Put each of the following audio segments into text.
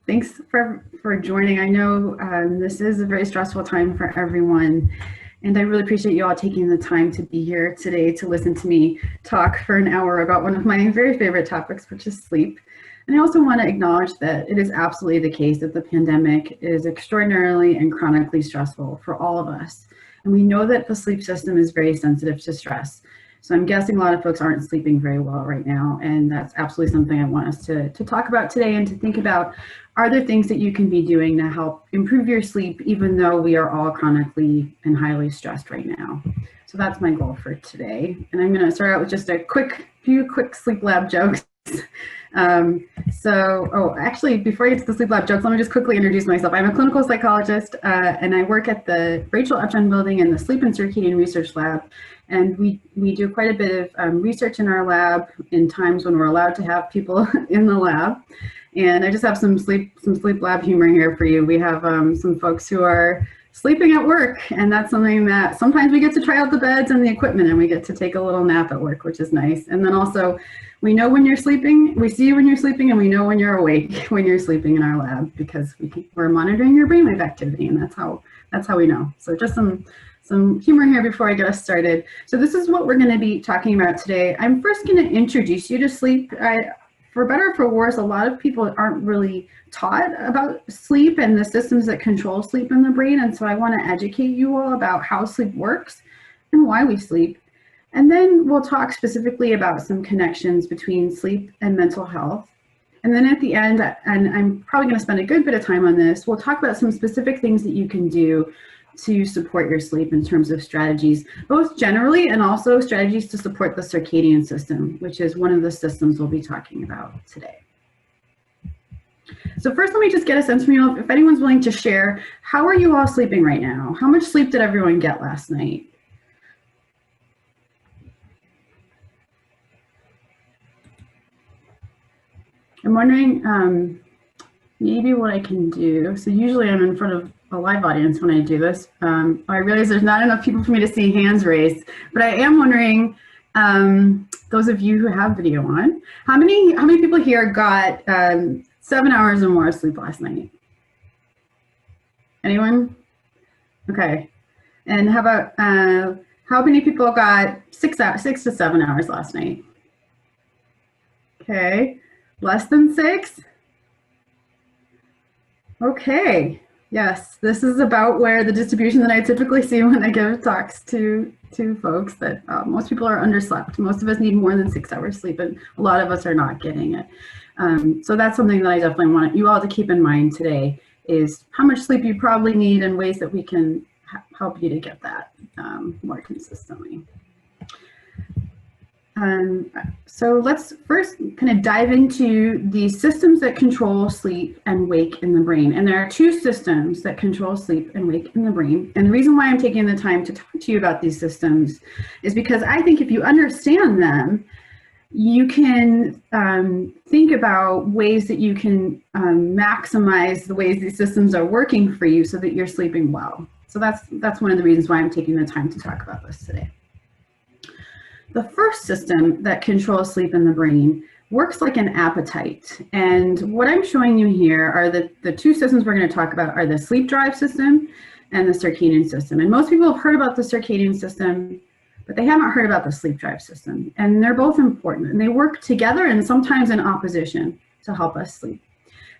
Thanks for joining. I know this is a very stressful time for everyone, and I really appreciate you all taking the time to be here today to listen to me talk for an hour about one of my very favorite topics, which is sleep. And I also want to acknowledge that it is absolutely the case that the pandemic is extraordinarily and chronically stressful for all of us. And we know that the sleep system is very sensitive to stress. So I'm guessing a lot of folks aren't sleeping very well right now, and that's absolutely something I want us to talk about today and to think about. Are there things that you can be doing to help improve your sleep, even though we are all chronically and highly stressed right now? So that's my goal for today. And I'm going to start out with just a few quick sleep lab jokes. Actually, before I get to the sleep lab jokes, let me just quickly introduce myself. I'm a clinical psychologist, and I work at the Rachel Upjohn Building in the Sleep and Circadian Research Lab. And we do quite a bit of research in our lab in times when we're allowed to have people in the lab. And I just have some sleep lab humor here for you. We have some folks who are sleeping at work, and that's something that sometimes we get to try out the beds and the equipment, and we get to take a little nap at work, which is nice. And then also, we know when you're sleeping, we see you when you're sleeping, and we know when you're awake when you're sleeping in our lab, because we're monitoring your brainwave activity, and that's how we know. So just some humor here before I get us started. So this is what we're going to be talking about today. I'm first going to introduce you to sleep. For better or for worse, a lot of people aren't really taught about sleep and the systems that control sleep in the brain. And so I want to educate you all about how sleep works and why we sleep. And then we'll talk specifically about some connections between sleep and mental health. And then at the end, and I'm probably going to spend a good bit of time on this, we'll talk about some specific things that you can do to support your sleep in terms of strategies, both generally and also strategies to support the circadian system, which is one of the systems we'll be talking about today. So first, let me just get a sense from you, if anyone's willing to share, how are you all sleeping right now? How much sleep did everyone get last night? I'm wondering maybe what I can do. So usually I'm in front of a live audience when I do this. I realize there's not enough people for me to see hands raised, but I am wondering, those of you who have video on, how many people here got 7 hours or more of sleep last night? Anyone? Okay. And how about how many people got 6 to 7 hours last night? Okay. Less than 6? Okay, yes, this is about where the distribution that I typically see when I give talks to folks, that most people are underslept. Most of us need more than 6 hours sleep, and a lot of us are not getting it. So that's something that I definitely want you all to keep in mind today, is how much sleep you probably need and ways that we can help you to get that more consistently. So let's first kind of dive into the systems that control sleep and wake in the brain. And there are two systems that control sleep and wake in the brain. And the reason why I'm taking the time to talk to you about these systems is because I think if you understand them, you can think about ways that you can maximize the ways these systems are working for you so that you're sleeping well. So that's one of the reasons why I'm taking the time to talk about this today. The first system that controls sleep in the brain works like an appetite. And what I'm showing you here are the two systems we're going to talk about are the sleep drive system and the circadian system. And most people have heard about the circadian system, but they haven't heard about the sleep drive system. And they're both important, and they work together and sometimes in opposition to help us sleep.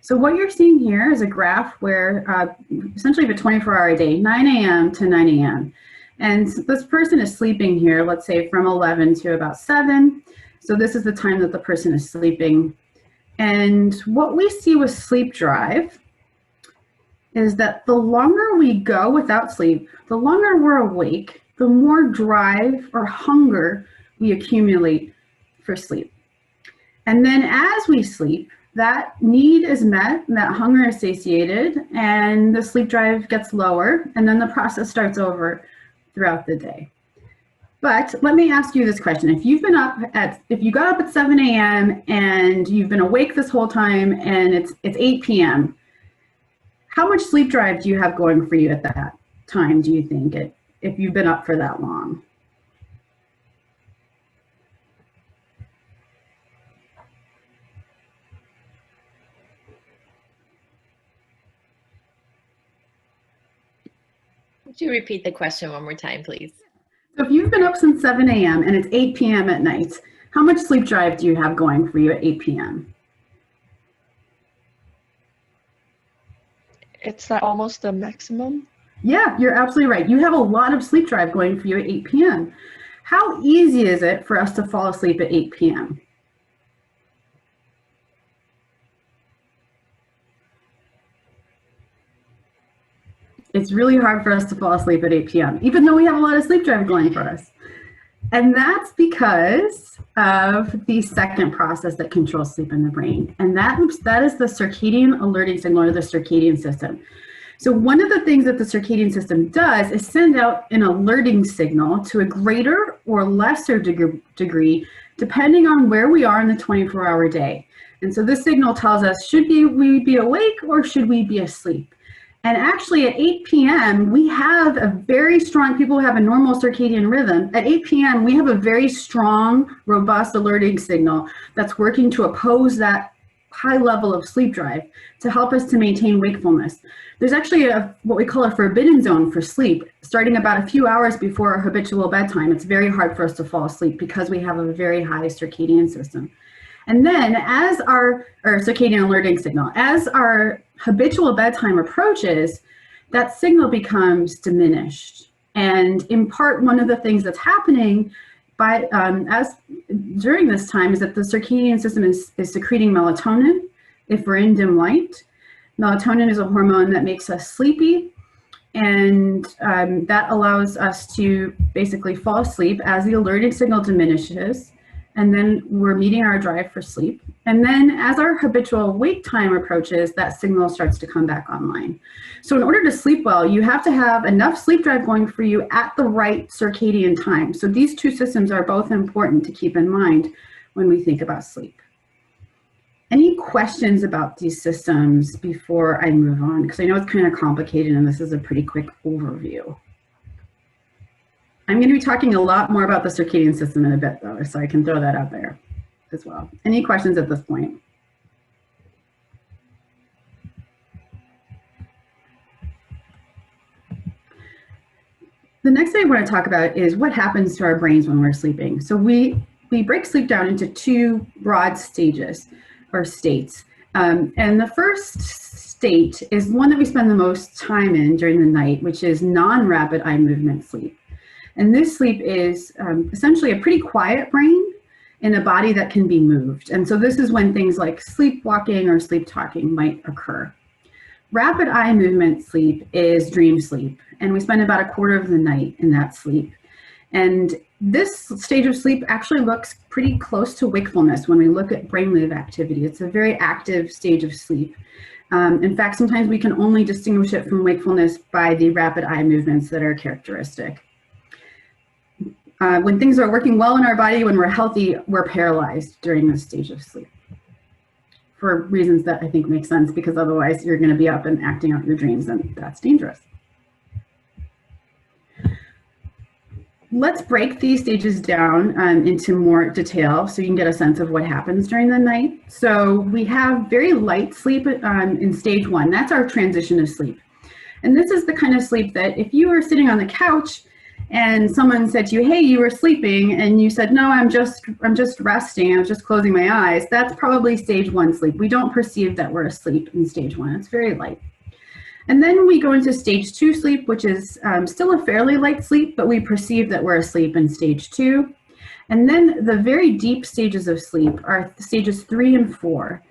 So what you're seeing here is a graph where essentially a 24-hour day, 9 a.m. to 9 a.m. And this person is sleeping here, let's say from 11 to about 7. So this is the time that the person is sleeping. And what we see with sleep drive is that the longer we go without sleep, the longer we're awake, the more drive or hunger we accumulate for sleep. And then as we sleep, that need is met, that hunger is satiated, and the sleep drive gets lower, and then the process starts over throughout the day. But let me ask you this question. If you got up at 7 a.m. and you've been awake this whole time and it's 8 p.m., how much sleep drive do you have going for you at that time, do you think, if you've been up for that long? Could you repeat the question one more time, please? So if you've been up since 7 a.m. and it's 8 p.m. at night, how much sleep drive do you have going for you at 8 p.m.? It's almost the maximum. Yeah, you're absolutely right. You have a lot of sleep drive going for you at 8 p.m. How easy is it for us to fall asleep at 8 p.m.? It's really hard for us to fall asleep at 8 p.m., even though we have a lot of sleep drive going for us. And that's because of the second process that controls sleep in the brain. And that is the circadian alerting signal, or the circadian system. So one of the things that the circadian system does is send out an alerting signal to a greater or lesser degree, depending on where we are in the 24-hour day. And so this signal tells us, should we be awake or should we be asleep? And actually at 8 p.m., we have a very strong, people who have a normal circadian rhythm, at 8 p.m., we have a very strong, robust alerting signal that's working to oppose that high level of sleep drive to help us to maintain wakefulness. There's actually what we call a forbidden zone for sleep. Starting about a few hours before our habitual bedtime, it's very hard for us to fall asleep because we have a very high circadian system. And then as our circadian alerting signal, as our habitual bedtime approaches, that signal becomes diminished. And in part, one of the things that's happening during this time is that the circadian system is secreting melatonin if we're in dim light. Melatonin is a hormone that makes us sleepy, and that allows us to basically fall asleep as the alerting signal diminishes, and then we're meeting our drive for sleep. And then as our habitual wake time approaches, that signal starts to come back online. So in order to sleep well, you have to have enough sleep drive going for you at the right circadian time. So these two systems are both important to keep in mind when we think about sleep. Any questions about these systems before I move on? Because I know it's kind of complicated and this is a pretty quick overview. I'm going to be talking a lot more about the circadian system in a bit though, so I can throw that out there as well. Any questions at this point? The next thing I want to talk about is what happens to our brains when we're sleeping. So we break sleep down into two broad stages or states. And the first state is one that we spend the most time in during the night, which is non-rapid eye movement sleep. And this sleep is essentially a pretty quiet brain in a body that can be moved. And so this is when things like sleepwalking or sleep talking might occur. Rapid eye movement sleep is dream sleep, and we spend about a quarter of the night in that sleep. And this stage of sleep actually looks pretty close to wakefulness when we look at brainwave activity. It's a very active stage of sleep. In fact, sometimes we can only distinguish it from wakefulness by the rapid eye movements that are characteristic. When things are working well in our body, when we're healthy, we're paralyzed during this stage of sleep for reasons that I think make sense, because otherwise you're going to be up and acting out your dreams, and that's dangerous. Let's break these stages down into more detail so you can get a sense of what happens during the night. So we have very light sleep in stage one. That's our transition to sleep. And this is the kind of sleep that if you were sitting on the couch and someone said to you, hey, you were sleeping, and you said, no, I'm just resting, I was just closing my eyes, that's probably stage one sleep. We don't perceive that we're asleep in stage one. It's very light. And then we go into stage two sleep, which is still a fairly light sleep, but we perceive that we're asleep in stage two. And then the very deep stages of sleep are stages 3 and 4.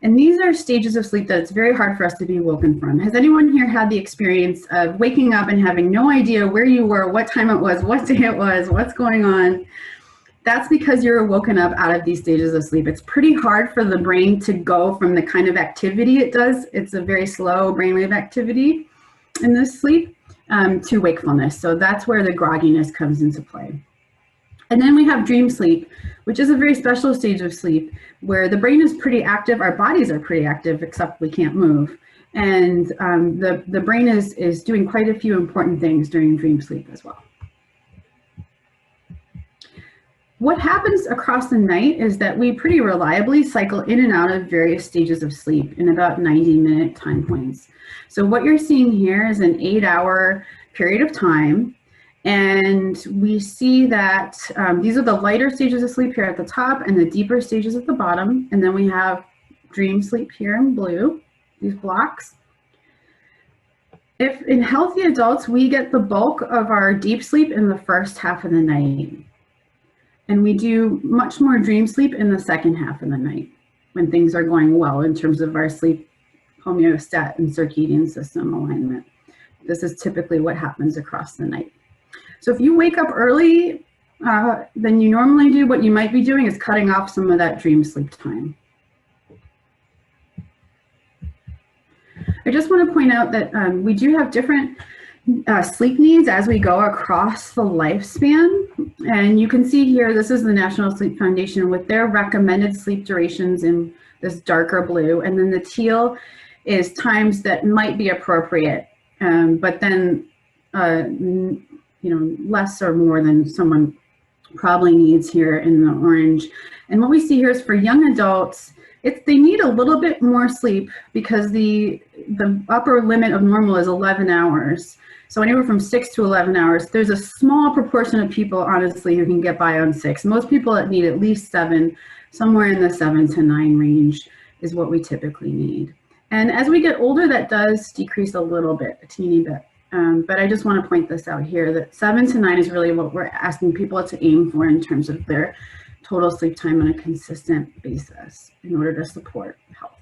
And these are stages of sleep that it's very hard for us to be woken from. Has anyone here had the experience of waking up and having no idea where you were, what time it was, what day it was, what's going on? That's because you're woken up out of these stages of sleep. It's pretty hard for the brain to go from the kind of activity it does. It's a very slow brainwave activity in this sleep to wakefulness. So that's where the grogginess comes into play. And then we have dream sleep, which is a very special stage of sleep where the brain is pretty active, our bodies are pretty active, except we can't move. And the brain is doing quite a few important things during dream sleep as well. What happens across the night is that we pretty reliably cycle in and out of various stages of sleep in about 90-minute time points. So what you're seeing here is an 8-hour period of time. And we see that these are the lighter stages of sleep here at the top and the deeper stages at the bottom. And then we have dream sleep here in blue, these blocks. If in healthy adults, we get the bulk of our deep sleep in the first half of the night. And we do much more dream sleep in the second half of the night when things are going well in terms of our sleep homeostat and circadian system alignment. This is typically what happens across the night. So if you wake up early than you normally do, what you might be doing is cutting off some of that dream sleep time. I just want to point out that we do have different sleep needs as we go across the lifespan. And you can see here, this is the National Sleep Foundation with their recommended sleep durations in this darker blue. And then the teal is times that might be appropriate, but then less or more than someone probably needs here in the orange. And what we see here is for young adults, they need a little bit more sleep because the upper limit of normal is 11 hours. So anywhere from 6 to 11 hours. There's a small proportion of people, honestly, who can get by on 6. Most people that need at least 7, somewhere in the 7 to 9 range is what we typically need. And as we get older, that does decrease a little bit, a teeny bit. But I just want to point this out here that 7 to 9 is really what we're asking people to aim for in terms of their total sleep time on a consistent basis in order to support health.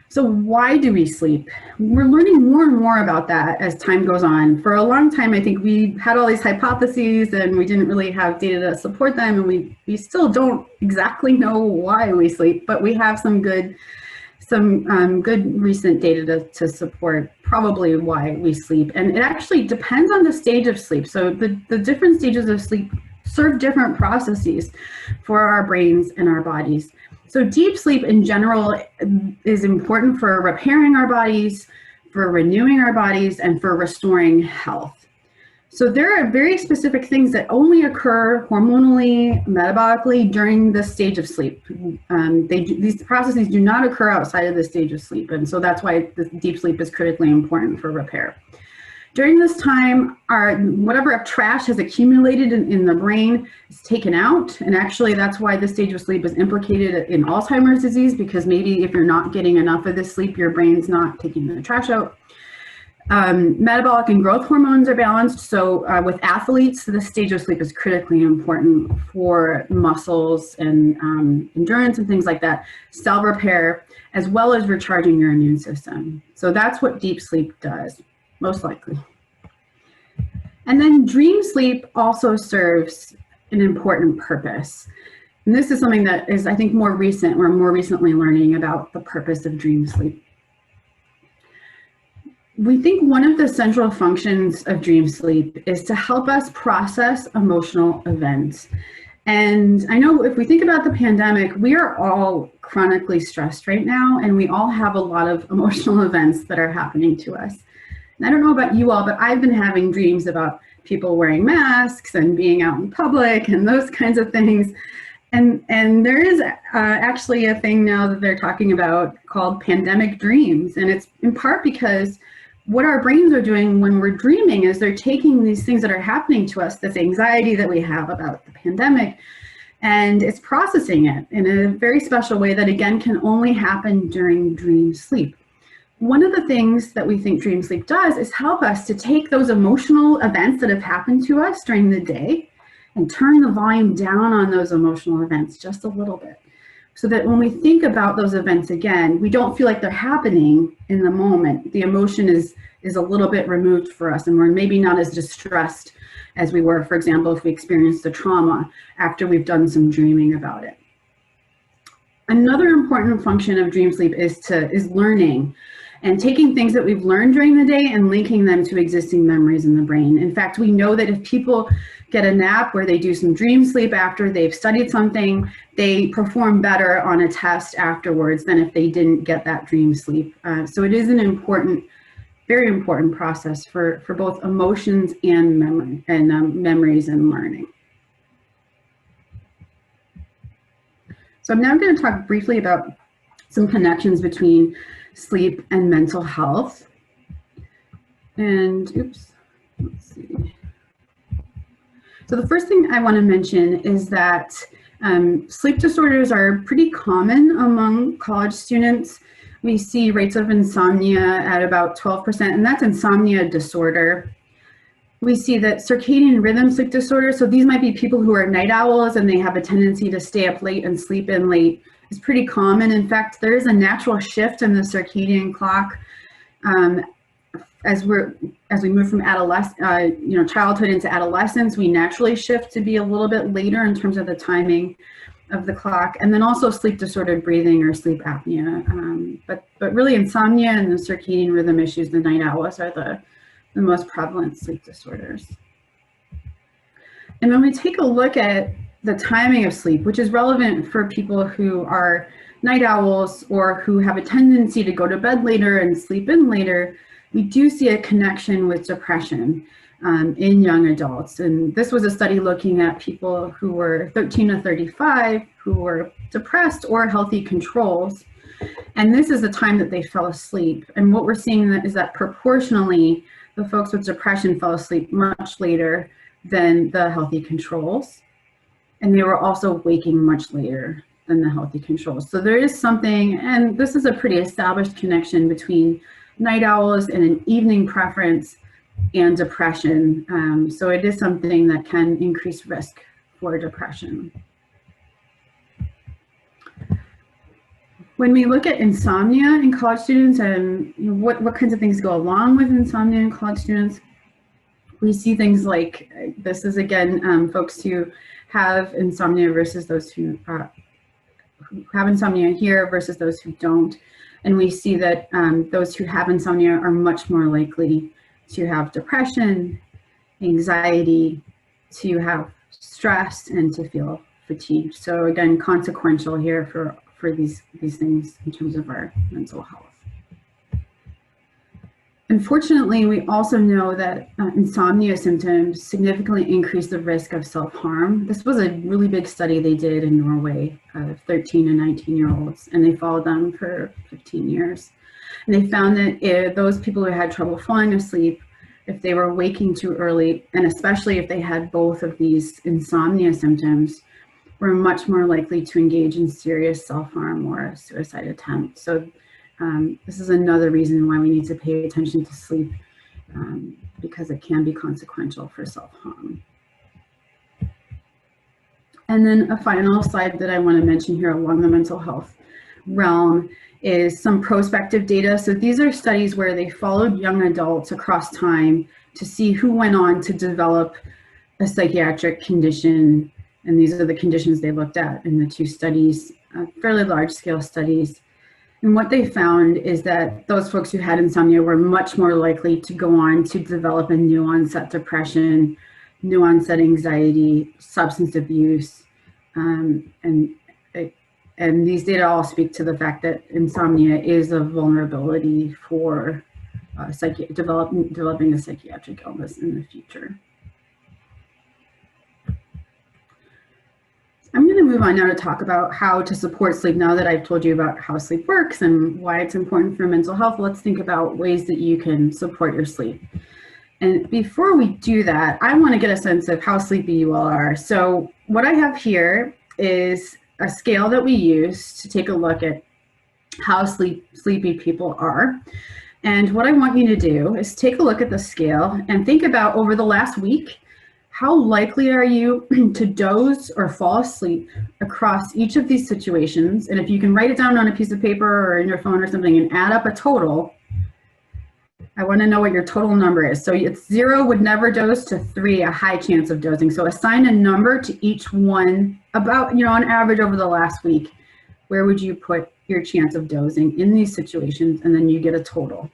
So why do we sleep? We're learning more and more about that as time goes on. For a long time, I think we had all these hypotheses and we didn't really have data to support them, and we still don't exactly know why we sleep, but we have some good recent data to support probably why we sleep. And it actually depends on the stage of sleep. So the different stages of sleep serve different processes for our brains and our bodies. So deep sleep in general is important for repairing our bodies, for renewing our bodies, and for restoring health. So there are very specific things that only occur hormonally, metabolically during this stage of sleep. These processes do not occur outside of this stage of sleep. And so that's why the deep sleep is critically important for repair. During this time, whatever trash has accumulated in the brain is taken out. And actually, that's why this stage of sleep is implicated in Alzheimer's disease, because maybe if you're not getting enough of this sleep, your brain's not taking the trash out. Metabolic and growth hormones are balanced. So with athletes, this stage of sleep is critically important for muscles and endurance and things like that, cell repair, as well as recharging your immune system. So that's what deep sleep does, most likely. And then dream sleep also serves an important purpose. And this is something that is, I think, more recent. We're more recently learning about the purpose of dream sleep. We think one of the central functions of dream sleep is to help us process emotional events. And I know if we think about the pandemic, we are all chronically stressed right now, and we all have a lot of emotional events that are happening to us. And I don't know about you all, but I've been having dreams about people wearing masks and being out in public and those kinds of things. And there is actually a thing now that they're talking about called pandemic dreams. And it's in part because what our brains are doing when we're dreaming is they're taking these things that are happening to us, this anxiety that we have about the pandemic, and it's processing it in a very special way that, again, can only happen during dream sleep. One of the things that we think dream sleep does is help us to take those emotional events that have happened to us during the day and turn the volume down on those emotional events just a little bit, so that when we think about those events again, we don't feel like they're happening in the moment. The emotion is a little bit removed for us, and we're maybe not as distressed as we were, for example, if we experienced a trauma after we've done some dreaming about it. Another important function of dream sleep is learning, and taking things that we've learned during the day and linking them to existing memories in the brain. In fact, we know that if people get a nap where they do some dream sleep after they've studied something, they perform better on a test afterwards than if they didn't get that dream sleep. So it is an important, very important process for both emotions and memory and memories and learning. So I'm now going to talk briefly about some connections between sleep and mental health. And oops, let's see. So the first thing I want to mention is that sleep disorders are pretty common among college students. We see rates of insomnia at about 12%, and that's insomnia disorder. We see that circadian rhythm sleep disorder, so these might be people who are night owls and they have a tendency to stay up late and sleep in late, is pretty common. In fact, there is a natural shift in the circadian clock as we move from childhood into adolescence. We naturally shift to be a little bit later in terms of the timing of the clock, and then also sleep disordered breathing or sleep apnea. But really, insomnia and the circadian rhythm issues, the night owls, are the most prevalent sleep disorders. And when we take a look at the timing of sleep, which is relevant for people who are night owls or who have a tendency to go to bed later and sleep in later, we do see a connection with depression in young adults. And this was a study looking at people who were 13 to 35 who were depressed or healthy controls. And this is the time that they fell asleep. And what we're seeing is that proportionally, the folks with depression fell asleep much later than the healthy controls. And they were also waking much later than the healthy controls. So there is something, and this is a pretty established connection between night owls and an evening preference and depression. So it is something that can increase risk for depression. When we look at insomnia in college students and what kinds of things go along with insomnia in college students, we see things like, this is again, folks who have insomnia versus those who have insomnia here versus those who don't. And we see that those who have insomnia are much more likely to have depression, anxiety, to have stress, and to feel fatigued. So again, consequential here for these things in terms of our mental health. Unfortunately, we also know that insomnia symptoms significantly increase the risk of self-harm. This was a really big study they did in Norway of 13 and 19-year-olds, and they followed them for 15 years. And they found that those people who had trouble falling asleep, if they were waking too early, and especially if they had both of these insomnia symptoms, were much more likely to engage in serious self-harm or a suicide attempt. So this is another reason why we need to pay attention to sleep, because it can be consequential for self-harm. And then a final slide that I want to mention here along the mental health realm is some prospective data. So these are studies where they followed young adults across time to see who went on to develop a psychiatric condition. And these are the conditions they looked at in the two studies, fairly large scale studies. And what they found is that those folks who had insomnia were much more likely to go on to develop a new onset depression, new onset anxiety, substance abuse. And these data all speak to the fact that insomnia is a vulnerability for developing a psychiatric illness in the future. I'm going to move on now to talk about how to support sleep. Now that I've told you about how sleep works and why it's important for mental health, let's think about ways that you can support your sleep. And before we do that, I want to get a sense of how sleepy you all are. So what I have here is a scale that we use to take a look at how sleepy people are. And what I want you to do is take a look at the scale and think about, over the last week, how likely are you to doze or fall asleep across each of these situations? And if you can write it down on a piece of paper or in your phone or something and add up a total, I want to know what your total number is. So it's 0 would never doze to 3, a high chance of dozing. So assign a number to each one about, on average over the last week. Where would you put your chance of dozing in these situations? And then you get a total.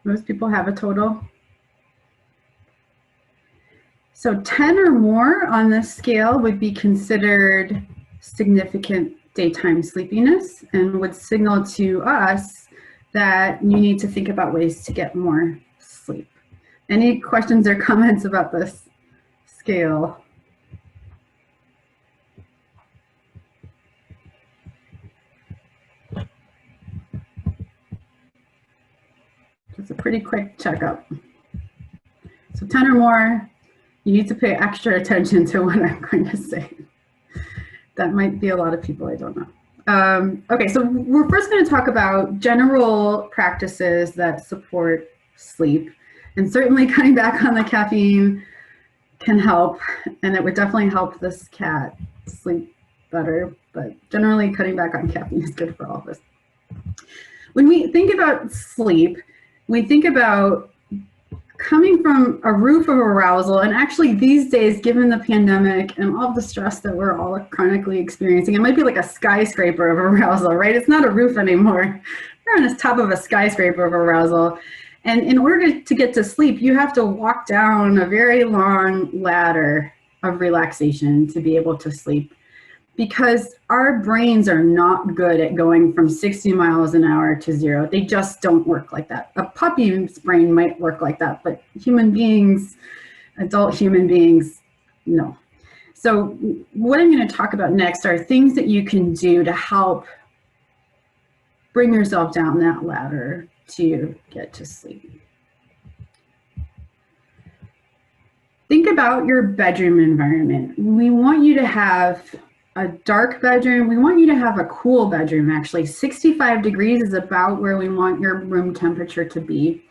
Most people have a total. So 10 or more on this scale would be considered significant daytime sleepiness and would signal to us that you need to think about ways to get more sleep. Any questions or comments about this scale? It's a pretty quick checkup. So 10 or more, you need to pay extra attention to what I'm going to say. That might be a lot of people, I don't know. Okay, so we're first going to talk about general practices that support sleep. And certainly cutting back on the caffeine can help, and it would definitely help this cat sleep better, but generally cutting back on caffeine is good for all of us. When we think about sleep, we think about coming from a roof of arousal, and actually these days, given the pandemic and all the stress that we're all chronically experiencing, it might be like a skyscraper of arousal, right? It's not a roof anymore. We're on the top of a skyscraper of arousal. And in order to get to sleep, you have to walk down a very long ladder of relaxation to be able to sleep, because our brains are not good at going from 60 miles an hour to 0. They just don't work like that. A puppy's brain might work like that, but human beings, adult human beings, no. So what I'm going to talk about next are things that you can do to help bring yourself down that ladder to get to sleep. Think about your bedroom environment. We want you to have a dark bedroom. We want you to have a cool bedroom, actually. 65 degrees is about where we want your room temperature to be.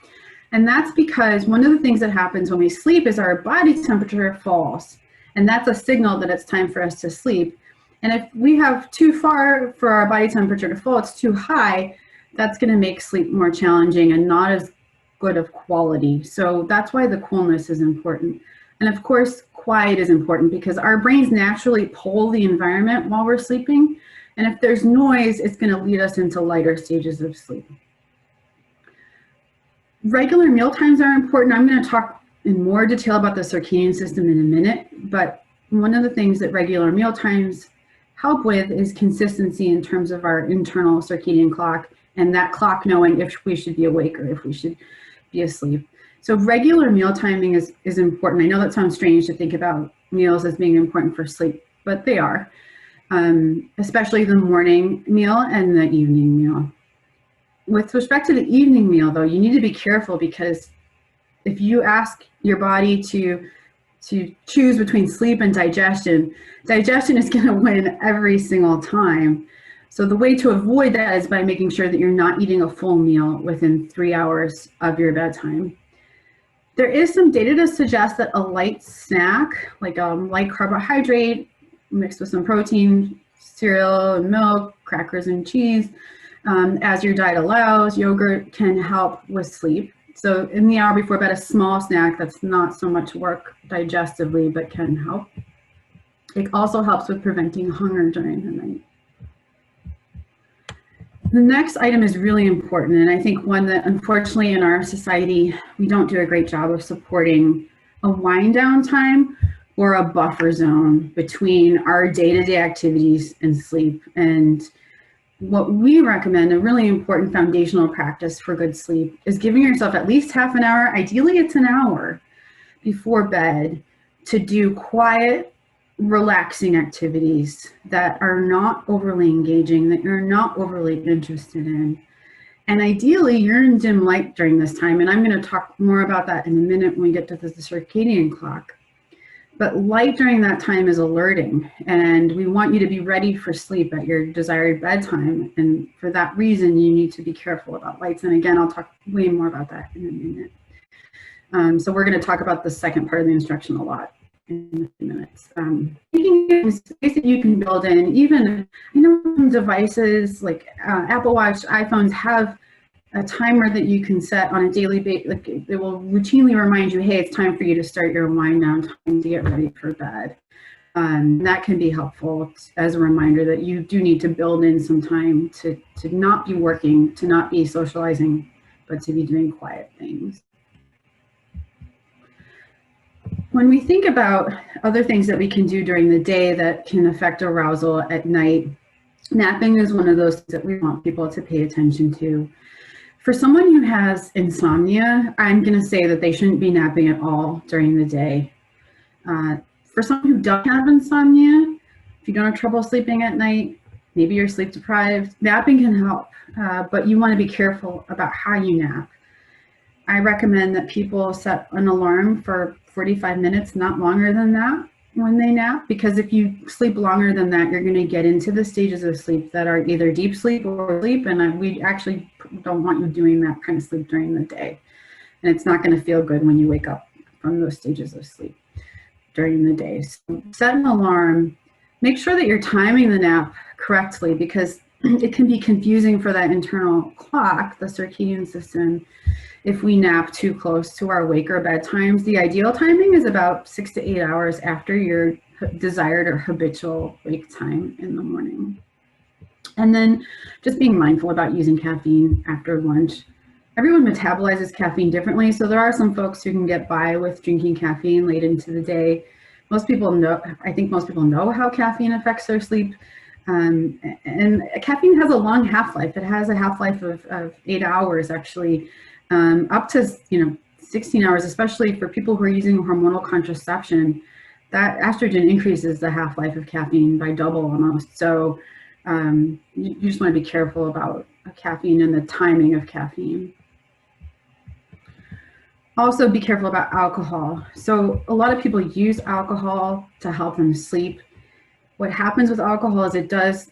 And that's because one of the things that happens when we sleep is our body temperature falls. And that's a signal that it's time for us to sleep. And if we have too far for our body temperature to fall, it's too high, that's going to make sleep more challenging and not as good of quality. So that's why the coolness is important. And of course, quiet is important because our brains naturally poll the environment while we're sleeping. And if there's noise, it's going to lead us into lighter stages of sleep. Regular meal times are important. I'm going to talk in more detail about the circadian system in a minute, but one of the things that regular meal times help with is consistency in terms of our internal circadian clock, and that clock knowing if we should be awake or if we should be asleep. So regular meal timing is important. I know that sounds strange to think about meals as being important for sleep, but they are, especially the morning meal and the evening meal. With respect to the evening meal, though, you need to be careful, because if you ask your body to choose between sleep and digestion, digestion is going to win every single time. So the way to avoid that is by making sure that you're not eating a full meal within 3 hours of your bedtime. There is some data to suggest that a light snack, like a light carbohydrate mixed with some protein, cereal and milk, crackers and cheese, as your diet allows, yogurt, can help with sleep. So in the hour before bed, a small snack that's not so much work digestively, but can help. It also helps with preventing hunger during the night. The next item is really important, and I think one that unfortunately in our society, we don't do a great job of supporting: a wind down time or a buffer zone between our day-to-day activities and sleep. And what we recommend, a really important foundational practice for good sleep, is giving yourself at least half an hour, ideally it's an hour, before bed to do quiet, relaxing activities that are not overly engaging, that you're not overly interested in. And ideally, you're in dim light during this time. And I'm going to talk more about that in a minute when we get to the circadian clock. But light during that time is alerting, and we want you to be ready for sleep at your desired bedtime. And for that reason, you need to be careful about lights. And again, I'll talk way more about that in a minute. So we're going to talk about the second part of the instruction a lot in a few minutes. Thinking of space that you can build in, even, I know some devices like Apple Watch, iPhones have a timer that you can set on a daily basis. Like, it will routinely remind you, hey, it's time for you to start your wind down time to get ready for bed. That can be helpful as a reminder that you do need to build in some time to not be working, to not be socializing, but to be doing quiet things. When we think about other things that we can do during the day that can affect arousal at night, napping is one of those that we want people to pay attention to. For someone who has insomnia, I'm going to say that they shouldn't be napping at all during the day. For someone who doesn't have insomnia, if you don't have trouble sleeping at night, maybe you're sleep deprived, napping can help, but you want to be careful about how you nap. I recommend that people set an alarm for 45 minutes, not longer than that, when they nap, because if you sleep longer than that, you're going to get into the stages of sleep that are either deep sleep or sleep, and we actually don't want you doing that kind of sleep during the day. And it's not going to feel good when you wake up from those stages of sleep during the day. So set an alarm, make sure that you're timing the nap correctly, because it can be confusing for that internal clock, the circadian system, if we nap too close to our wake or bed times. The ideal timing is about 6 to 8 hours after your desired or habitual wake time in the morning. And then just being mindful about using caffeine after lunch. Everyone metabolizes caffeine differently, so there are some folks who can get by with drinking caffeine late into the day. Most people know, I think most people know how caffeine affects their sleep. And caffeine has a long half-life. It has a half-life of 8 hours, actually. Up to 16 hours, especially for people who are using hormonal contraception. That estrogen increases the half-life of caffeine by double almost. So you just want to be careful about caffeine and the timing of caffeine. Also be careful about alcohol. So a lot of people use alcohol to help them sleep. What happens with alcohol is it does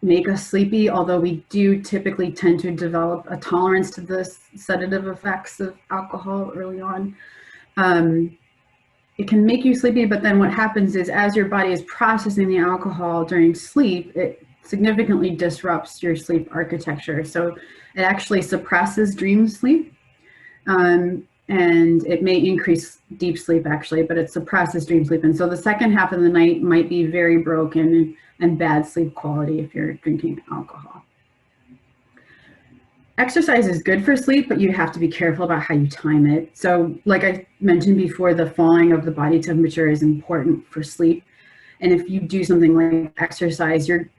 make us sleepy, although we do typically tend to develop a tolerance to the sedative effects of alcohol early on. It can make you sleepy, but then what happens is as your body is processing the alcohol during sleep, it significantly disrupts your sleep architecture. So it actually suppresses dream sleep, and it may increase deep sleep actually, but it suppresses dream sleep. And so the second half of the night might be very broken and bad sleep quality if you're drinking alcohol. Exercise is good for sleep, but you have to be careful about how you time it. So like I mentioned before, the falling of the body temperature is important for sleep. And if you do something like exercise, or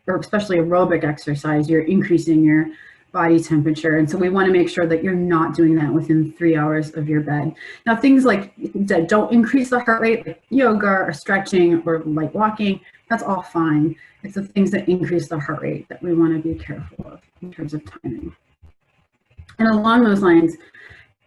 especially aerobic exercise, you're increasing your body temperature. And so we want to make sure that you're not doing that within 3 hours of your bed. Now, things like that don't increase the heart rate, like yoga or stretching or light walking, that's all fine. It's the things that increase the heart rate that we want to be careful of in terms of timing. And along those lines,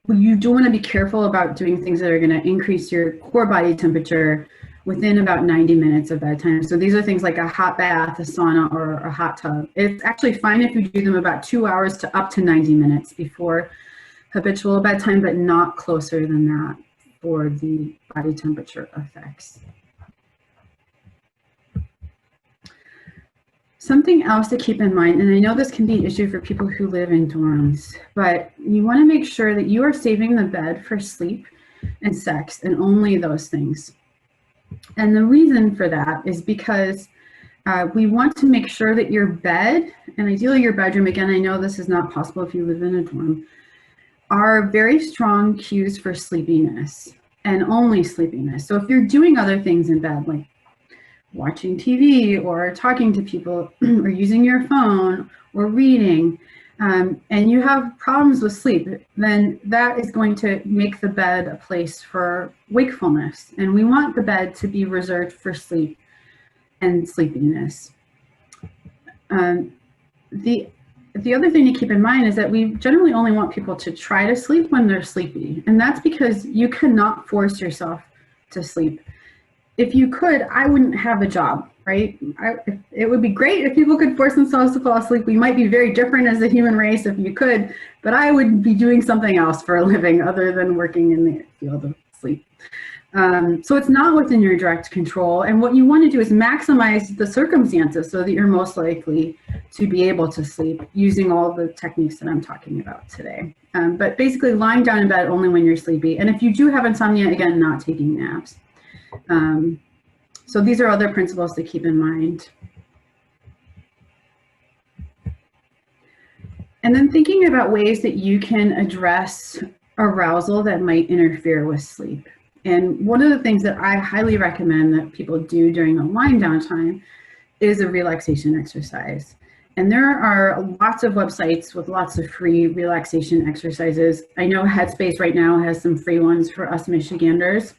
you do want to be careful about doing things that are going to increase your core body temperature within about 90 minutes of bedtime. So these are things like a hot bath, a sauna, or a hot tub. It's actually fine if you do them about 2 hours to up to 90 minutes before habitual bedtime, but not closer than that for the body temperature effects. Something else to keep in mind, and I know this can be an issue for people who live in dorms, but you want to make sure that you are saving the bed for sleep and sex and only those things. And the reason for that is because we want to make sure that your bed, and ideally your bedroom, again, I know this is not possible if you live in a dorm, are very strong cues for sleepiness and only sleepiness. So if you're doing other things in bed, like watching TV or talking to people or using your phone or reading, and you have problems with sleep, then that is going to make the bed a place for wakefulness. And we want the bed to be reserved for sleep and sleepiness. The other thing to keep in mind is that we generally only want people to try to sleep when they're sleepy. And that's because you cannot force yourself to sleep. If you could, I wouldn't have a job, right? It would be great if people could force themselves to fall asleep. We might be very different as a human race if you could, but I would be doing something else for a living other than working in the field of sleep. So it's not within your direct control. And what you want to do is maximize the circumstances so that you're most likely to be able to sleep using all the techniques that I'm talking about today. But basically lying down in bed only when you're sleepy. And if you do have insomnia, again, not taking naps. So these are other principles to keep in mind. And then thinking about ways that you can address arousal that might interfere with sleep. And one of the things that I highly recommend that people do during a wind down time is a relaxation exercise. And there are lots of websites with lots of free relaxation exercises. I know Headspace right now has some free ones for us Michiganders.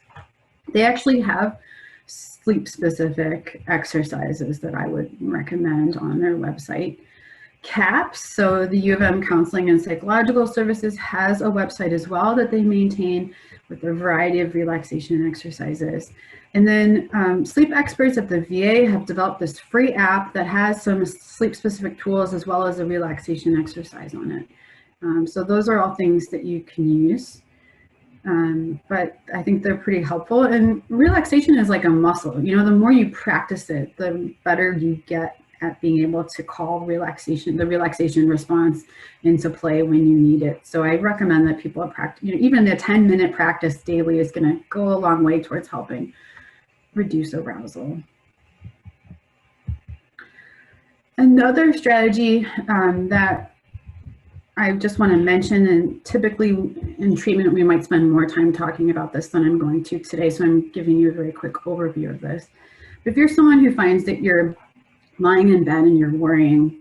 They actually have sleep-specific exercises that I would recommend on their website. CAPS, so the U of M Counseling and Psychological Services, has a website as well that they maintain with a variety of relaxation exercises. And then sleep experts at the VA have developed this free app that has some sleep-specific tools as well as a relaxation exercise on it. So those are all things that you can use. But I think they're pretty helpful. And relaxation is like a muscle. You know, the more you practice it, the better you get at being able to call relaxation, the relaxation response into play when you need it. So I recommend that people practice, you know, even a 10-minute practice daily is going to go a long way towards helping reduce arousal. Another strategy that I just want to mention, and typically in treatment, we might spend more time talking about this than I'm going to today, so I'm giving you a very quick overview of this. If you're someone who finds that you're lying in bed and you're worrying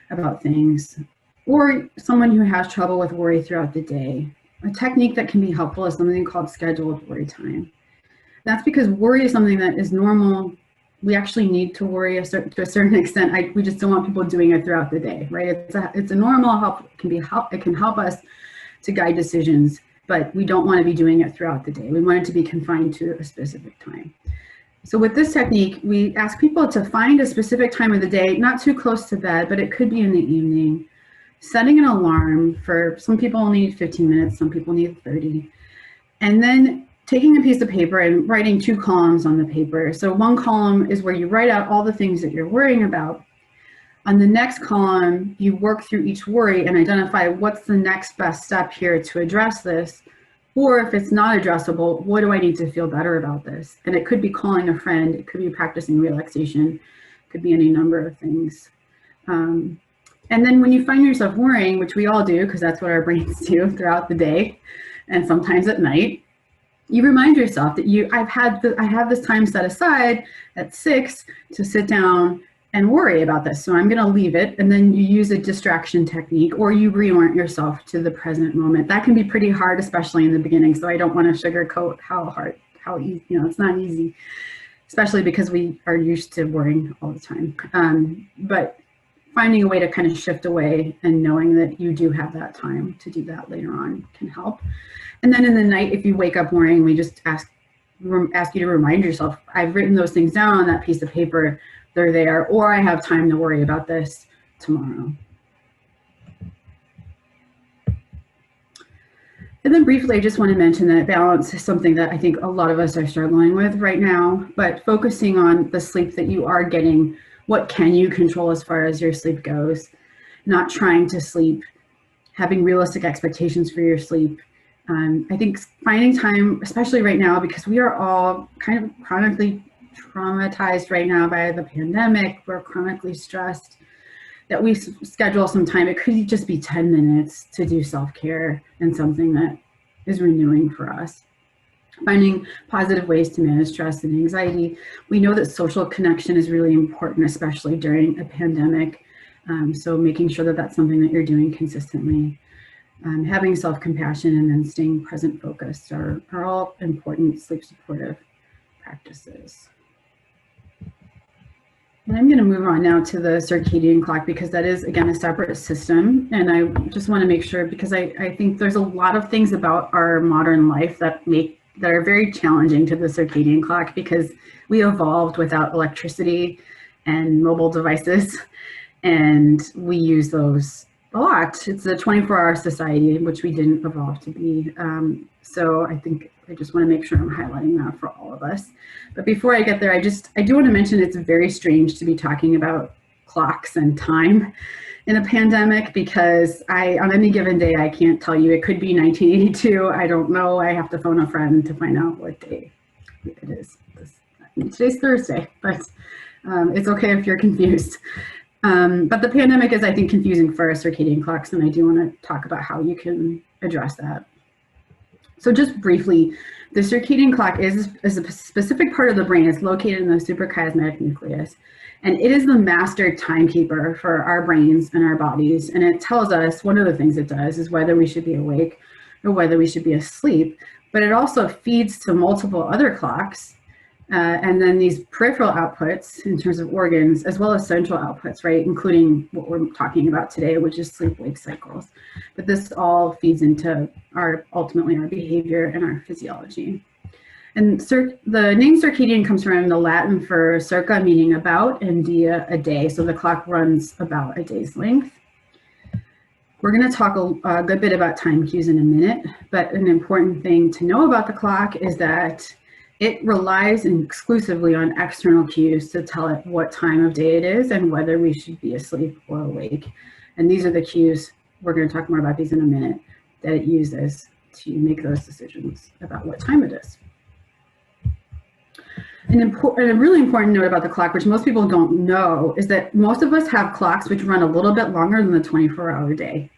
about things, or someone who has trouble with worry throughout the day, a technique that can be helpful is something called scheduled worry time. That's because worry is something that is normal. We actually need to worry to a certain extent. We just don't want people doing it throughout the day, right? It's a normal help. It can help us to guide decisions, but we don't want to be doing it throughout the day. We want it to be confined to a specific time. So with this technique, we ask people to find a specific time of the day, not too close to bed, but it could be in the evening, setting an alarm. For some people need 15 minutes, some people need 30. And then taking a piece of paper and writing 2 columns on the paper. So one column is where you write out all the things that you're worrying about. On the next column, you work through each worry and identify what's the next best step here to address this. Or if it's not addressable, what do I need to feel better about this? And it could be calling a friend, it could be practicing relaxation, it could be any number of things. And then when you find yourself worrying, which we all do, because that's what our brains do throughout the day and sometimes at night, you remind yourself that I have this time set aside at 6 to sit down and worry about this. So I'm going to leave it. And then you use a distraction technique, or you reorient yourself to the present moment. That can be pretty hard, especially in the beginning. So I don't want to sugarcoat how easy, you know, it's not easy, especially because we are used to worrying all the time. But finding a way to kind of shift away and knowing that you do have that time to do that later on can help. And then in the night, if you wake up worrying, we just ask you to remind yourself, I've written those things down on that piece of paper, they're there, or I have time to worry about this tomorrow. And then briefly, I just want to mention that balance is something that I think a lot of us are struggling with right now, but focusing on the sleep that you are getting, what can you control as far as your sleep goes, not trying to sleep, having realistic expectations for your sleep. I think finding time, especially right now, because we are all kind of chronically traumatized right now by the pandemic, we're chronically stressed, that we schedule some time. It could just be 10 minutes to do self-care and something that is renewing for us. Finding positive ways to manage stress and anxiety. We know that social connection is really important, especially during a pandemic. So making sure that that's something that you're doing consistently. Having self-compassion and then staying present focused are all important sleep supportive practices. And I'm going to move on now to the circadian clock, because that is, again, a separate system. And I just want to make sure, because I think there's a lot of things about our modern life that are very challenging to the circadian clock, because we evolved without electricity and mobile devices, and we use those a lot. It's a 24-hour society, which we didn't evolve to be. So I think I just want to make sure I'm highlighting that for all of us. But before I get there, I do want to mention it's very strange to be talking about clocks and time in a pandemic, because on any given day, I can't tell you. It could be 1982. I don't know. I have to phone a friend to find out what day it is. Today's Thursday, but it's okay if you're confused. But the pandemic is, I think, confusing for our circadian clocks, and I do want to talk about how you can address that. So just briefly, the circadian clock is a specific part of the brain. It's located in the suprachiasmatic nucleus, and it is the master timekeeper for our brains and our bodies. And it tells us, one of the things it does is whether we should be awake or whether we should be asleep. But it also feeds to multiple other clocks, and then these peripheral outputs in terms of organs, as well as central outputs, right, including what we're talking about today, which is sleep-wake cycles. But this all feeds into ultimately our behavior and our physiology. And the name circadian comes from the Latin for circa, meaning about, and dia, a day. So the clock runs about a day's length. We're going to talk a good bit about time cues in a minute, but an important thing to know about the clock is that it relies exclusively on external cues to tell it what time of day it is and whether we should be asleep or awake. And these are the cues, we're going to talk more about these in a minute, that it uses to make those decisions about what time it is. And a really important note about the clock, which most people don't know, is that most of us have clocks which run a little bit longer than the 24-hour day.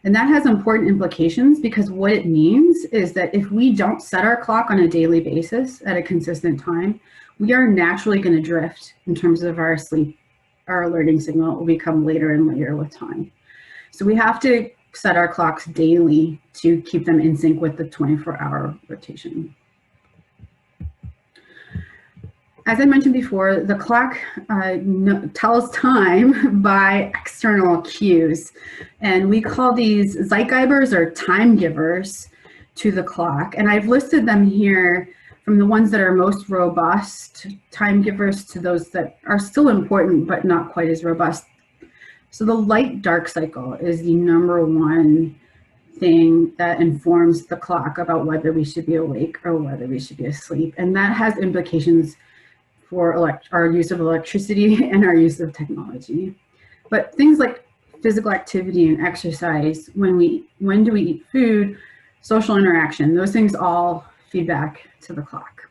And that has important implications because what it means is that if we don't set our clock on a daily basis at a consistent time, we are naturally going to drift in terms of our sleep. Our alerting signal will become later and later with time. So we have to set our clocks daily to keep them in sync with the 24-hour rotation. As I mentioned before, the clock tells time by external cues, and we call these zeitgebers or time givers to the clock. And I've listed them here from the ones that are most robust time givers to those that are still important but not quite as robust. So the light-dark cycle is the #1 thing that informs the clock about whether we should be awake or whether we should be asleep, and that has implications for our use of electricity and our use of technology. But things like physical activity and exercise, when do we eat food, social interaction, those things all feed back to the clock.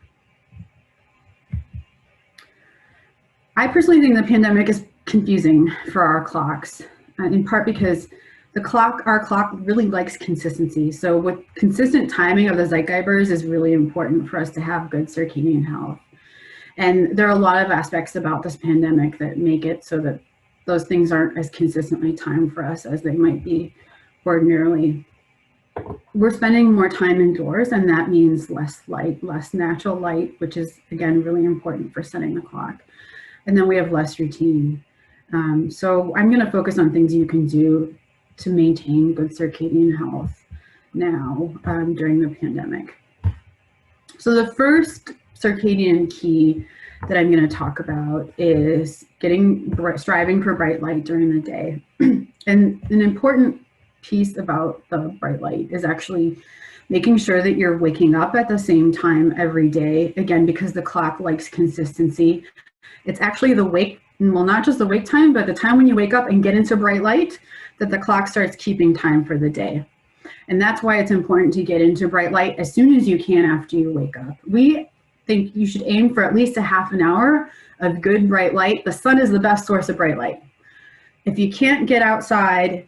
I personally think the pandemic is confusing for our clocks, in part because our clock really likes consistency. So with consistent timing of the zeitgebers is really important for us to have good circadian health. And there are a lot of aspects about this pandemic that make it so that those things aren't as consistently timed for us as they might be ordinarily. We're spending more time indoors, and that means less light, less natural light, which is, again, really important for setting the clock. And then we have less routine. So I'm going to focus on things you can do to maintain good circadian health now during the pandemic. So the first circadian key that I'm going to talk about is striving for bright light during the day. And an important piece about the bright light is actually making sure that you're waking up at the same time every day, again, because the clock likes consistency. It's actually not just the wake time, but the time when you wake up and get into bright light that the clock starts keeping time for the day. And that's why it's important to get into bright light as soon as you can after you wake up. We think you should aim for at least a half an hour of good bright light. The sun is the best source of bright light. If you can't get outside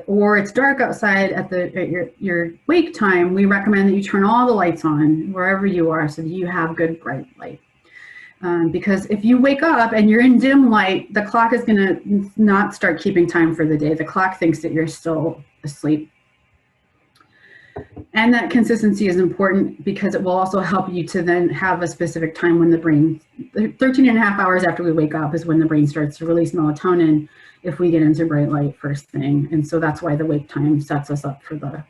or it's dark outside at your wake time, we recommend that you turn all the lights on wherever you are so that you have good bright light. Because if you wake up and you're in dim light, the clock is going to not start keeping time for the day. The clock thinks that you're still asleep. And that consistency is important because it will also help you to then have a specific time when 13 and a half hours after we wake up is when the brain starts to release melatonin if we get into bright light first thing. And so that's why the wake time sets us up for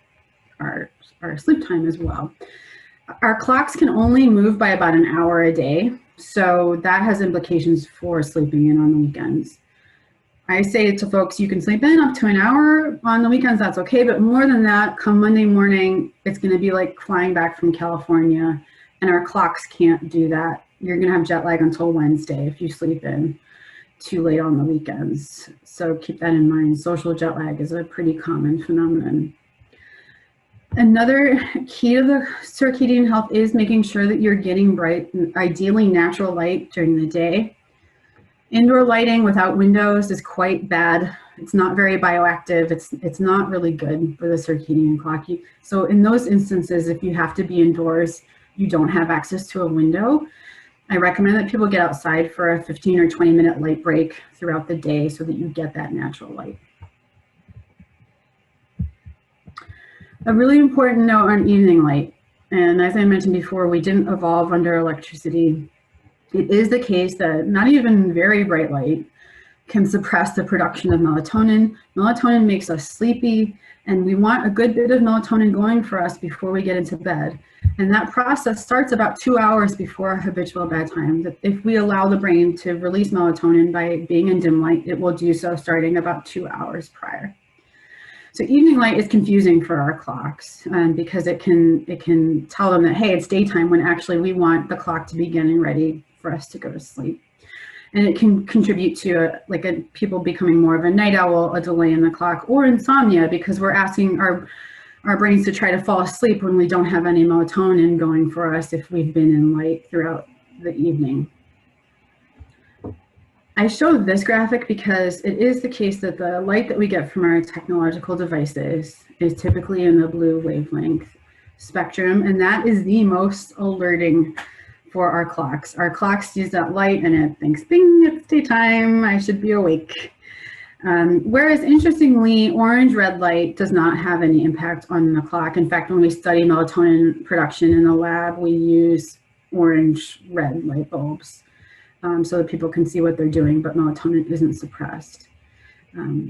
our sleep time as well. Our clocks can only move by about an hour a day. So that has implications for sleeping in on the weekends. I say to folks, you can sleep in up to an hour on the weekends, that's okay, but more than that, come Monday morning, it's gonna be like flying back from California, and our clocks can't do that. You're gonna have jet lag until Wednesday if you sleep in too late on the weekends. So keep that in mind. Social jet lag is a pretty common phenomenon. Another key to the circadian health is making sure that you're getting bright, ideally natural light during the day. Indoor lighting without windows is quite bad. It's not very bioactive. It's not really good for the circadian clock. So in those instances, if you have to be indoors, you don't have access to a window, I recommend that people get outside for a 15 or 20-minute light break throughout the day so that you get that natural light. A really important note on evening light, and as I mentioned before, we didn't evolve under electricity. It is the case that not even very bright light can suppress the production of melatonin. Melatonin makes us sleepy, and we want a good bit of melatonin going for us before we get into bed. And that process starts about 2 hours before our habitual bedtime. If we allow the brain to release melatonin by being in dim light, it will do so starting about 2 hours prior. So evening light is confusing for our clocks because it can tell them that, hey, it's daytime, when actually we want the clock to be getting ready for us to go to sleep. And it can contribute to people becoming more of a night owl, a delay in the clock, or insomnia, because we're asking our brains to try to fall asleep when we don't have any melatonin going for us if we've been in light throughout the evening. I showed this graphic because it is the case that the light that we get from our technological devices is typically in the blue wavelength spectrum, and that is the most alerting for our clocks. Our clock sees that light and it thinks, bing, it's daytime, I should be awake. Whereas interestingly, orange-red light does not have any impact on the clock. In fact, when we study melatonin production in the lab, we use orange-red light bulbs so that people can see what they're doing, but melatonin isn't suppressed.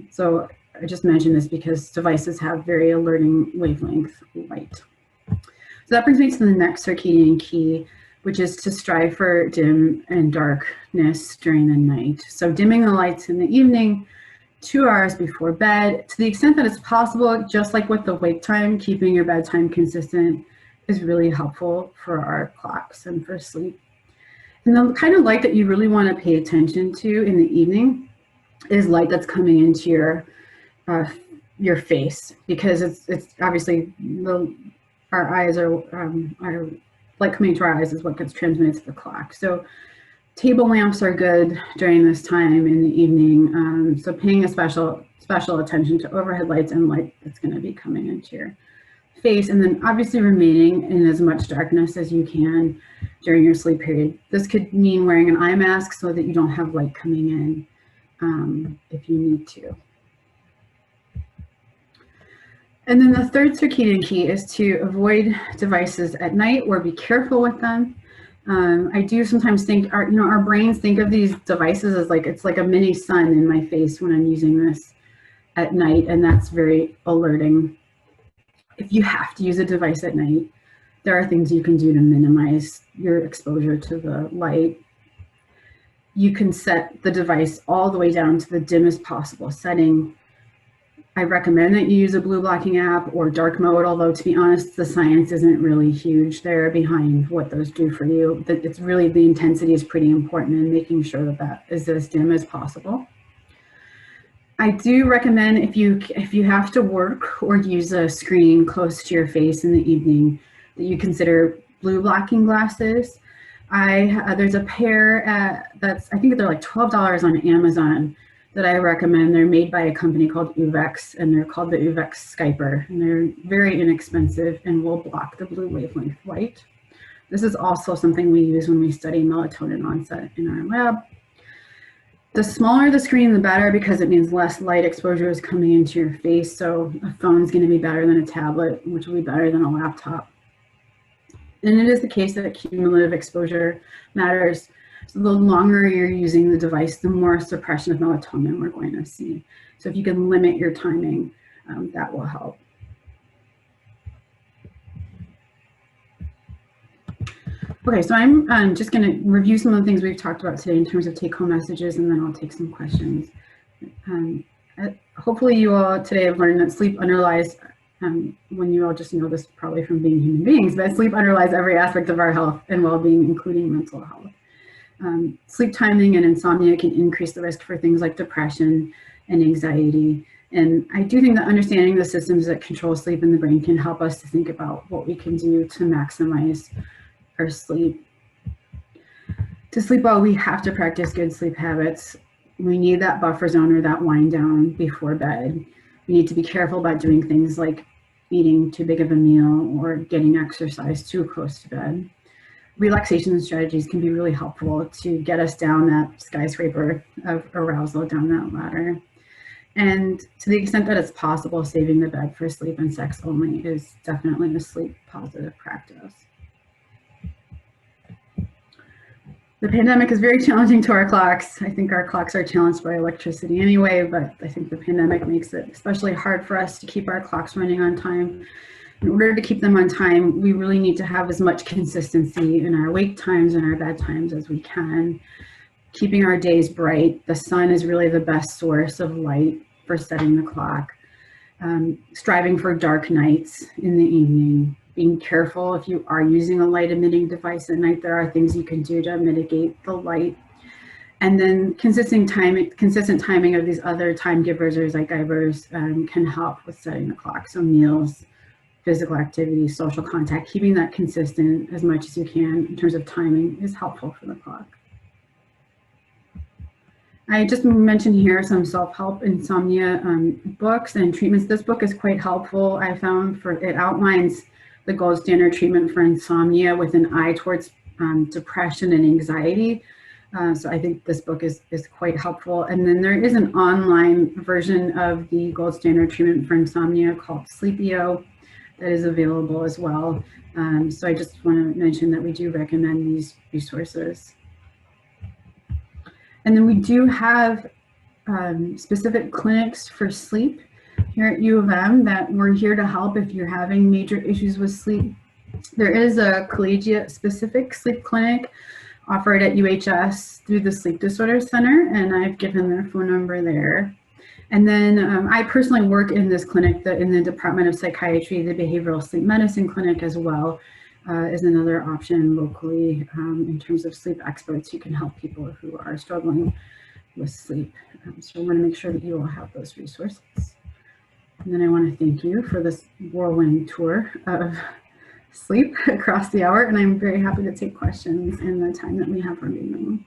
So I just mentioned this because devices have very alerting wavelength light. So that brings me to the next circadian key, which is to strive for dim and darkness during the night. So dimming the lights in the evening, 2 hours before bed, to the extent that it's possible, just like with the wake time, keeping your bedtime consistent is really helpful for our clocks and for sleep. And the kind of light that you really want to pay attention to in the evening is light that's coming into your face, because it's obviously our eyes are light coming into our eyes is what gets transmitted to the clock. So table lamps are good during this time in the evening. So paying a special attention to overhead lights and light that's going to be coming into your face, and then obviously remaining in as much darkness as you can during your sleep period. This could mean wearing an eye mask so that you don't have light coming in if you need to. And then the third circadian key is to avoid devices at night or be careful with them. I do sometimes think our brains think of these devices as it's like a mini sun in my face when I'm using this at night, and that's very alerting. If you have to use a device at night, there are things you can do to minimize your exposure to the light. You can set the device all the way down to the dimmest possible setting. I recommend that you use a blue blocking app or dark mode, although to be honest, the science isn't really huge there behind what those do for you. It's really, the intensity is pretty important in making sure that that is as dim as possible. I do recommend if you have to work or use a screen close to your face in the evening, that you consider blue blocking glasses. There's a pair I think they're like $12 on Amazon that I recommend. They're made by a company called Uvex, and they're called the Uvex Skyper, and they're very inexpensive and will block the blue wavelength light. This is also something we use when we study melatonin onset in our lab. The smaller the screen, the better, because it means less light exposure is coming into your face. So a phone is going to be better than a tablet, which will be better than a laptop. And it is the case that cumulative exposure matters. So the longer you're using the device, the more suppression of melatonin we're going to see. So if you can limit your timing, that will help. Okay, so I'm just going to review some of the things we've talked about today in terms of take-home messages, and then I'll take some questions. Hopefully you all today have learned that sleep underlies, when you all just know this probably from being human beings, but sleep underlies every aspect of our health and well-being, including mental health. Sleep timing and insomnia can increase the risk for things like depression and anxiety. And I do think that understanding the systems that control sleep in the brain can help us to think about what we can do to maximize our sleep. To sleep well, we have to practice good sleep habits. We need that buffer zone or that wind down before bed. We need to be careful about doing things like eating too big of a meal or getting exercise too close to bed. Relaxation strategies can be really helpful to get us down that skyscraper of arousal, down that ladder. And to the extent that it's possible, saving the bed for sleep and sex only is definitely a sleep positive practice. The pandemic is very challenging to our clocks. I think our clocks are challenged by electricity anyway, but I think the pandemic makes it especially hard for us to keep our clocks running on time. In order to keep them on time, we really need to have as much consistency in our wake times and our bed times as we can. Keeping our days bright. The sun is really the best source of light for setting the clock. Striving for dark nights in the evening. Being careful if you are using a light emitting device at night, there are things you can do to mitigate the light. And then consistent timing of these other time givers or zeitgebers can help with setting the clock. So meals, physical activity, social contact, keeping that consistent as much as you can in terms of timing is helpful for the clock. I just mentioned here some self-help insomnia books and treatments. This book is quite helpful. I found it outlines the gold standard treatment for insomnia with an eye towards depression and anxiety. So I think this book is quite helpful. And then there is an online version of the gold standard treatment for insomnia called Sleepio that is available as well. So I just want to mention that we do recommend these resources. And then we do have specific clinics for sleep here at U of M that we're here to help if you're having major issues with sleep. There is a collegiate specific sleep clinic offered at UHS through the Sleep Disorder Center, and I've given their phone number there. And then I personally work in this clinic in the Department of Psychiatry. The Behavioral Sleep Medicine Clinic as well is another option locally in terms of sleep experts who can help people who are struggling with sleep. So I want to make sure that you all have those resources. And then I want to thank you for this whirlwind tour of sleep across the hour, and I'm very happy to take questions in the time that we have remaining.